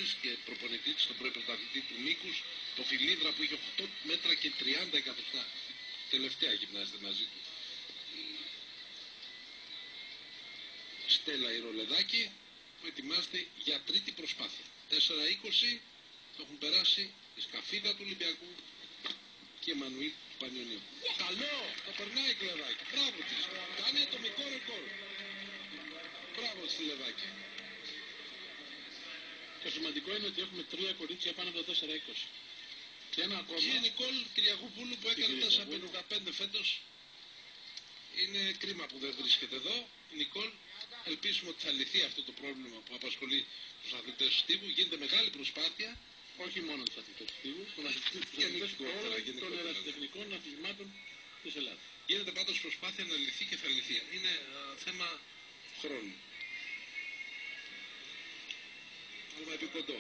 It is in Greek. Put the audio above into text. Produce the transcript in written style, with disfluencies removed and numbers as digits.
της και προπονητή της, τον πρώην πρωταθλητή του Μίκους, το Φιλίδρα που είχε 8 μέτρα και 30 εκατοστά. Τελευταία γυμνάζεται μαζί του. Στέλλα η Ρολεδάκη που ετοιμάζεται για τρίτη προσπάθεια. 4-20 το έχουν περάσει η Σκαφίδα του Ολυμπιακού και η Εμμανουήλ του Πανιωνίου. Καλό! Το περνάει η Κλεδάκη. Μπράβο της. Κάνει ατομικό ρεκόρ. Μπράβο της Λεδάκη. Το σημαντικό είναι ότι έχουμε 3 κορίτσια πάνω από το 4-20. Και ένα ακόμα. Και η Νικόλ Κυριακούπουλου που έκανε 4-55 φέτος. Είναι κρίμα που δεν βρίσκεται εδώ. Η Νικόλ, ελπίζουμε ότι θα λυθεί αυτό το πρόβλημα που απασχολεί τους αθλητές του Στίβου. Γίνεται μεγάλη προσπάθεια. Όχι μόνο τους αθλητές του Στίβου, τους αθλητές όλων των ερασιτεχνικών αθλημάτων της Ελλάδας. Γίνεται πάντως προσπάθεια να λυθεί και θα λυθεί. Είναι θέμα χρόνου. Αλλά επί κοντό.